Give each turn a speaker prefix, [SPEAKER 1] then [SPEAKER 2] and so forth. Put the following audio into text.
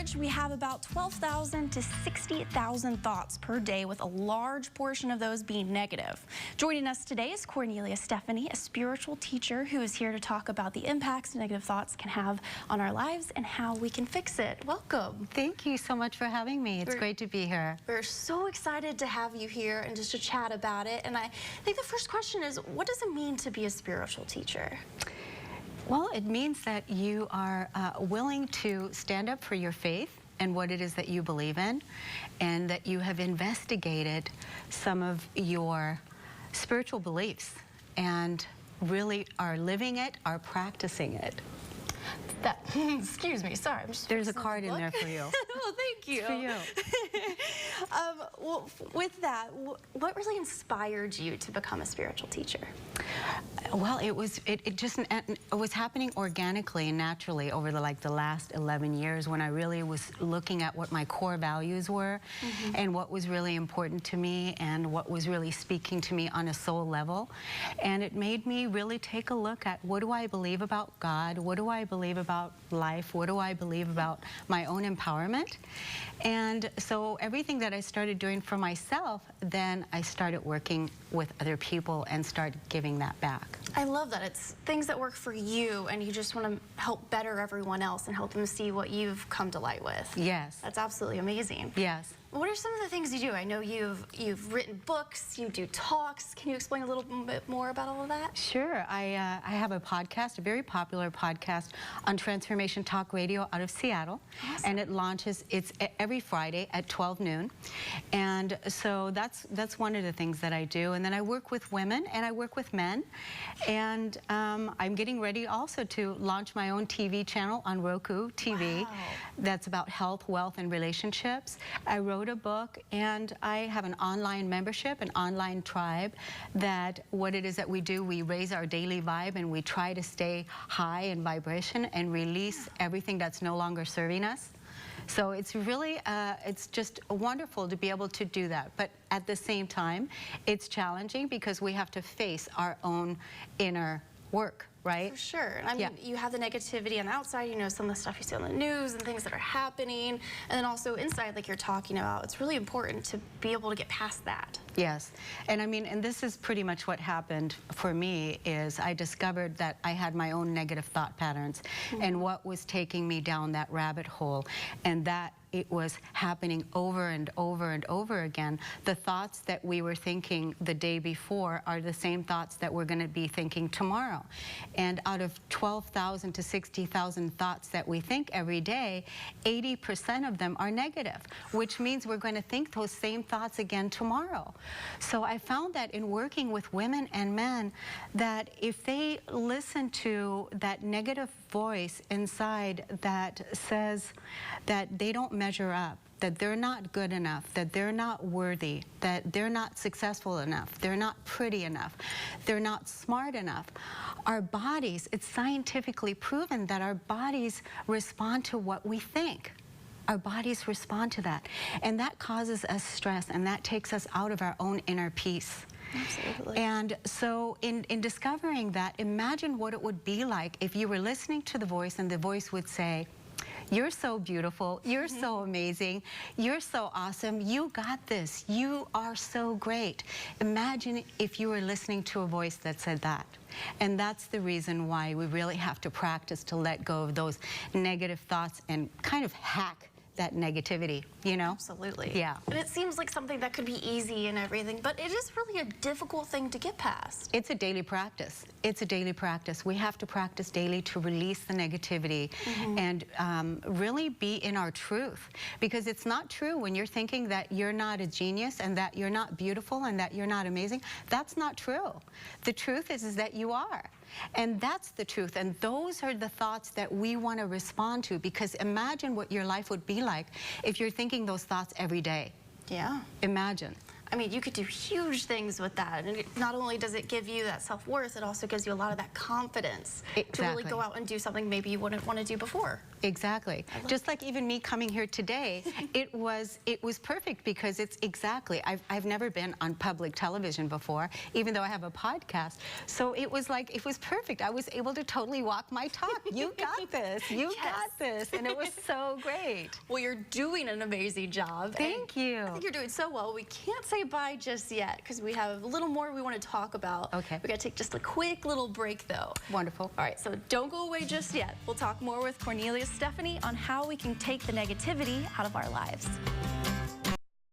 [SPEAKER 1] average, we have about 12,000 to 60,000 thoughts per day, with a large portion of those being negative. Joining us today is Kornelia Stephanie, a spiritual teacher who is here to talk about the impacts negative thoughts can have on our lives and how we can fix it. Welcome.
[SPEAKER 2] Thank you so much for having me. It's great to be here.
[SPEAKER 1] We're so excited to have you here and just to chat about it. And I think the first question is, what does it mean to be a spiritual teacher?
[SPEAKER 2] Well, it means that you are willing to stand up for your faith and what it is that you believe in, and that you have investigated some of your spiritual beliefs and really are living it, are practicing it.
[SPEAKER 1] That, excuse me, sorry.
[SPEAKER 2] There's a card in there for you.
[SPEAKER 1] Oh, thank you.
[SPEAKER 2] It's for you.
[SPEAKER 1] Well, with that, what really inspired you to become a spiritual teacher?
[SPEAKER 2] Well, it was happening organically and naturally over the last 11 years, when I really was looking at what my core values were, and what was really important to me and what was really speaking to me on a soul level. And it made me really take a look at, what do I believe about God? What do I believe about life? What do I believe about my own empowerment? And so everything that I started doing for myself, then I started working with other people and started giving that back.
[SPEAKER 1] I love that. It's things that work for you, and you just want to help better everyone else and help them see what you've come to light with.
[SPEAKER 2] Yes.
[SPEAKER 1] That's absolutely amazing.
[SPEAKER 2] Yes.
[SPEAKER 1] What are some of the things you do? I know you've written books, you do talks. Can you explain a little bit more about all of that?
[SPEAKER 2] Sure. I have a podcast, a very popular podcast on Transformation Talk Radio out of Seattle.
[SPEAKER 1] Awesome.
[SPEAKER 2] And it launches, it's every Friday at 12 noon. And so that's one of the things that I do. And then I work with women and I work with men. And I'm getting ready also to launch my own TV channel on Roku TV.
[SPEAKER 1] Wow.
[SPEAKER 2] That's about health, wealth, and relationships. I wrote a book, and I have an online membership, an online tribe, that what it is that we do, we raise our daily vibe and we try to stay high in vibration and release everything that's no longer serving us. So it's really, it's just wonderful to be able to do that. But at the same time, it's challenging because we have to face our own inner work. Right?
[SPEAKER 1] For sure. I mean, you have the negativity on the outside, you know, some of the stuff you see on the news and things that are happening, and then also inside, like you're talking about. It's really important to be able to get past that.
[SPEAKER 2] Yes. And I mean, and this is pretty much what happened for me, is I discovered that I had my own negative thought patterns and what was taking me down that rabbit hole, and that it was happening over and over and over again. The thoughts that we were thinking the day before are the same thoughts that we're going to be thinking tomorrow. And out of 12,000 to 60,000 thoughts that we think every day, 80% of them are negative, which means we're going to think those same thoughts again tomorrow. So I found that in working with women and men, that if they listen to that negative voice inside that says that they don't measure up, that they're not good enough, that they're not worthy, that they're not successful enough, they're not pretty enough, they're not smart enough. Our bodies, it's scientifically proven that our bodies respond to what we think. Our bodies respond to that. And that causes us stress, and that takes us out of our own inner peace.
[SPEAKER 1] Absolutely.
[SPEAKER 2] And so in discovering that, imagine what it would be like if you were listening to the voice and the voice would say, "You're so beautiful, you're so amazing, you're so awesome, you got this, you are so great." Imagine if you were listening to a voice that said that. And that's the reason why we really have to practice to let go of those negative thoughts and kind of hack that negativity, you know?
[SPEAKER 1] Absolutely.
[SPEAKER 2] Yeah.
[SPEAKER 1] And it seems like something that could be easy and everything, but it is really a difficult thing to get past.
[SPEAKER 2] It's a daily practice. It's a daily practice. We have to practice daily to release the negativity and really be in our truth. Because it's not true when you're thinking that you're not a genius and that you're not beautiful and that you're not amazing. That's not true. The truth is that you are. And that's the truth. And those are the thoughts that we want to respond to, because imagine what your life would be like if you're thinking those thoughts every day.
[SPEAKER 1] Yeah.
[SPEAKER 2] Imagine.
[SPEAKER 1] I mean, you could do huge things with that. And not only does it give you that self-worth, it also gives you a lot of that confidence to really go out and do something maybe you wouldn't want to do before.
[SPEAKER 2] Exactly. Just like even me coming here today, it was perfect because it's exactly, I've never been on public television before, even though I have a podcast. So it was like, it was perfect. I was able to totally walk my talk. You got this. You got this. And it was so great.
[SPEAKER 1] Well, you're doing an amazing job.
[SPEAKER 2] Thank you.
[SPEAKER 1] I think you're doing so well. We can't say bye just yet because we have a little more we want to talk about.
[SPEAKER 2] Okay.
[SPEAKER 1] We got to take just a quick little break though.
[SPEAKER 2] Wonderful.
[SPEAKER 1] All right, so don't go away just yet. We'll talk more with Kornelia Stephanie on how we can take the negativity out of our lives.